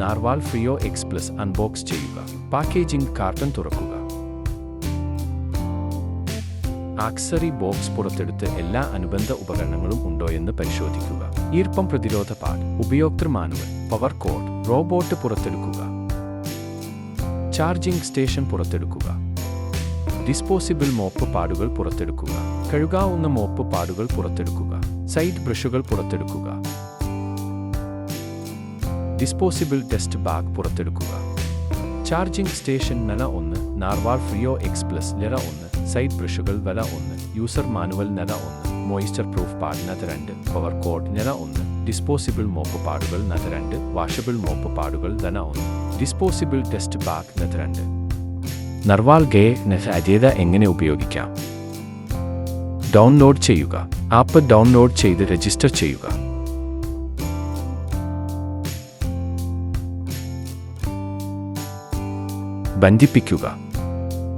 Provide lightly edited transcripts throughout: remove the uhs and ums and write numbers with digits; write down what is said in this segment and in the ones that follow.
Narwhal ഫ്രിയോ X plus unbox ചെയ്യുക. Packaging carton തുറക്കുക. Accessory box പുറത്തെടുത്ത് എല്ലാ അനുബന്ധ ഉപകരണങ്ങളും ഉണ്ടോയെന്ന് പരിശോധിക്കുക. ഈർപ്പം പ്രതിരോധ പാഡ്, ഉപയോക്തൃ മാനുവൽ, പവർ കോഡ്, റോബോട്ട് പുറത്തെടുക്കുക. ചാർജിംഗ് സ്റ്റേഷൻ പുറത്തെടുക്കുക. ഡിസ്പോസിബിൾ മോപ്പ് പാഡുകൾ പുറത്തെടുക്കുക. കഴുകാവുന്ന മോപ്പ് പാഡുകൾ പുറത്തെടുക്കുക. സൈഡ് ബ്രഷുകൾ പുറത്തെടുക്കുക. ഡിസ്പോസിബിൾ ഡസ്റ്റ് ബാഗ് പുറത്തെടുക്കുക. ചാർജിംഗ് സ്റ്റേഷൻ നില 1, നാർവാൾ ഫ്രിയോ എക്സ് പ്ലസ് നില 1, സൈഡ് ബ്രഷുകൾ നില 1, യൂസർ മാനുവൽ നില 1, മോയ്സ്ചർ പ്രൂഫ് പാഡ് നില 2, പവർ കോഡ് നില 1, ഡിസ്പോസിബിൾ മോപ്പ് പാഡുകൾ നില 2, വാഷബിൾ മോപ്പ് പാഡുകൾ നില 1, ഡിസ്പോസിബിൾ ഡസ്റ്റ് ബാഗ് നില 2. നാർവാൾ ഗേ അജേത എങ്ങനെ ഉപയോഗിക്കാം? ഡൗൺലോഡ് ചെയ്യുക. ആപ്പ് ഡൗൺലോഡ് ചെയ്ത് രജിസ്റ്റർ ചെയ്യുക. ബന്ധിപ്പിക്കുക.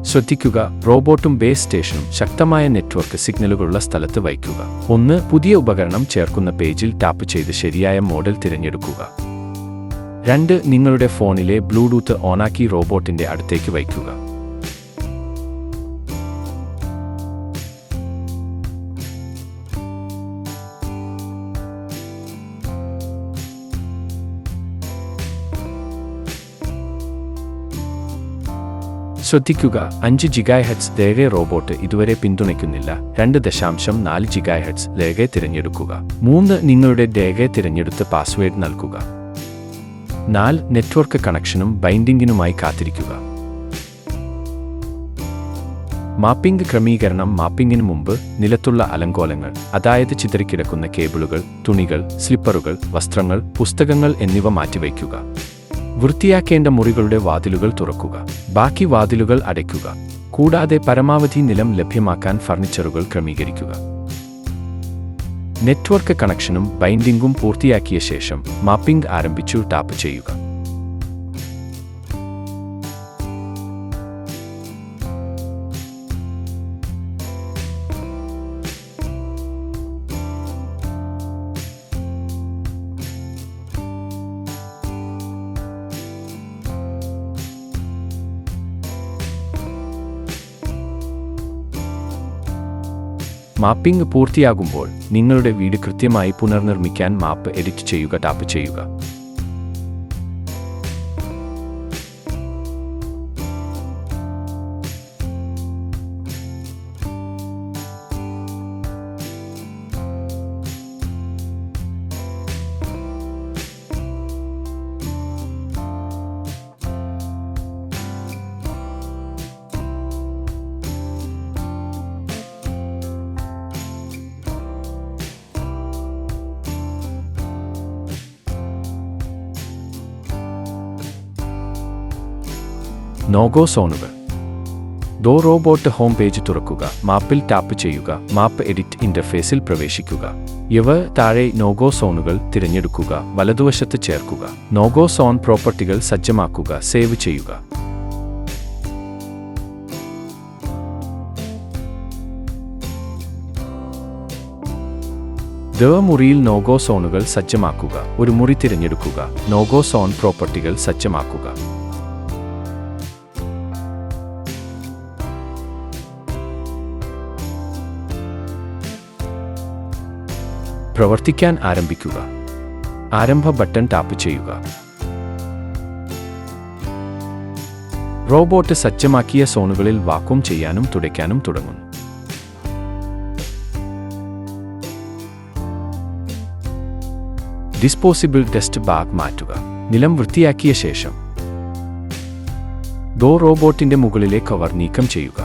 ശ്രദ്ധിക്കുക, റോബോട്ടും ബേസ് സ്റ്റേഷനും ശക്തമായ നെറ്റ്വർക്ക് സിഗ്നലുകളുള്ള സ്ഥലത്ത് വയ്ക്കുക. 1. പുതിയ ഉപകരണം ചേർക്കുന്ന പേജിൽ ടാപ്പ് ചെയ്ത് ശരിയായ മോഡൽ തിരഞ്ഞെടുക്കുക. 2. നിങ്ങളുടെ ഫോണിലെ ബ്ലൂടൂത്ത് ഓണാക്കി റോബോട്ടിന്റെ അടുത്തേക്ക് വയ്ക്കുക. ശ്രദ്ധിക്കുക, 5 GHz ലേഗെ റോബോട്ട് ഇതുവരെ പിന്തുണയ്ക്കുന്നില്ല. 2.4 GHz ലേഗെ തിരഞ്ഞെടുക്കുക. 3. നിങ്ങളുടെ ലേഗെ തിരഞ്ഞെടുത്ത് പാസ്വേഡ് നൽകുക. 4. നെറ്റ്വർക്ക് കണക്ഷനും ബൈൻഡിങ്ങിനുമായി കാത്തിരിക്കുക. മാപ്പിംഗ് ക്രമീകരണം. മാപ്പിംഗിന് മുമ്പ് നിലത്തുള്ള അലങ്കോലങ്ങൾ, അതായത് ചിതറിക്കിടക്കുന്ന കേബിളുകൾ, തുണികൾ, സ്ലിപ്പറുകൾ, വസ്ത്രങ്ങൾ, പുസ്തകങ്ങൾ എന്നിവ മാറ്റിവയ്ക്കുക. വൃത്തിയാക്കേണ്ട മുറികളുടെ വാതിലുകൾ തുറക്കുക. ബാക്കി വാതിലുകൾ അടയ്ക്കുക. കൂടാതെ പരമാവധി നിലം ലഭ്യമാക്കാൻ ഫർണിച്ചറുകൾ ക്രമീകരിക്കുക. നെറ്റ്വർക്ക് കണക്ഷനും ബൈൻഡിംഗും പൂർത്തിയാക്കിയ ശേഷം മാപ്പിംഗ് ആരംഭിച്ചു ടാപ്പ് ചെയ്യുക. മാപ്പിംഗ് പൂർത്തിയാകുമ്പോൾ നിങ്ങളുടെ വീട് കൃത്യമായി പുനർനിർമ്മിക്കാൻ മാപ്പ് എഡിറ്റ് ചെയ്യുക ടാപ്പ് ചെയ്യുക. നോഗോ സോണുകൾ. റോബോട്ട് ഹോം പേജ് തുറക്കുക. മാപ്പിൽ ടാപ്പ് ചെയ്യുക. മാപ്പ് എഡിറ്റ് ഇന്റർഫേസിൽ പ്രവേശിക്കുക. താഴെ നോഗോ സോണുകൾ തിരഞ്ഞെടുക്കുക. വലതുവശത്ത് ചേർക്കുക. നോഗോ സോൺ പ്രോപ്പർട്ടികൾ സജ്ജമാക്കുക. സേവ് ചെയ്യുക. മുറിയിൽ നോഗോ സോണുകൾ സജ്ജമാക്കുക. ഒരു മുറി തിരഞ്ഞെടുക്കുക. നോഗോ സോൺ പ്രോപ്പർട്ടികൾ സജ്ജമാക്കുക. പ്രവർത്തിക്കാൻ ആരംഭിക്കുക. ആരംഭ ബട്ടൺ ടാപ്പ് ചെയ്യുക. റോബോട്ട് സജ്ജമാക്കിയ സോണുകളിൽ വാക്വം ചെയ്യാനും തുടയ്ക്കാനും തുടങ്ങുന്നു. ഡിസ്പോസിബിൾ ഡസ്റ്റ് ബാഗ് മാറ്റുക. നിലം വൃത്തിയാക്കിയ ശേഷം റോബോട്ടിന്റെ മുകളിലെ കവർ നീക്കം ചെയ്യുക.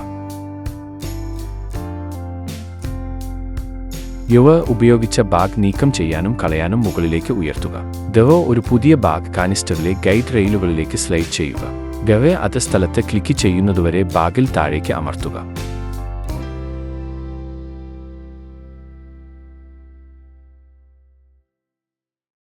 ഉപയോഗിച്ച ബാഗ് നീക്കം ചെയ്യാനും കളയാനും മുകളിലേക്ക് ഉയർത്തുക. ഒരു പുതിയ ബാഗ് കാനിസ്റ്ററിലെ ഗൈഡ് റെയിലുകളിലേക്ക് സ്ലൈഡ് ചെയ്യുക. അത് സ്ഥലത്ത് ക്ലിക്ക് ചെയ്യുന്നതുവരെ ബാഗിൽ താഴേക്ക് അമർത്തുക.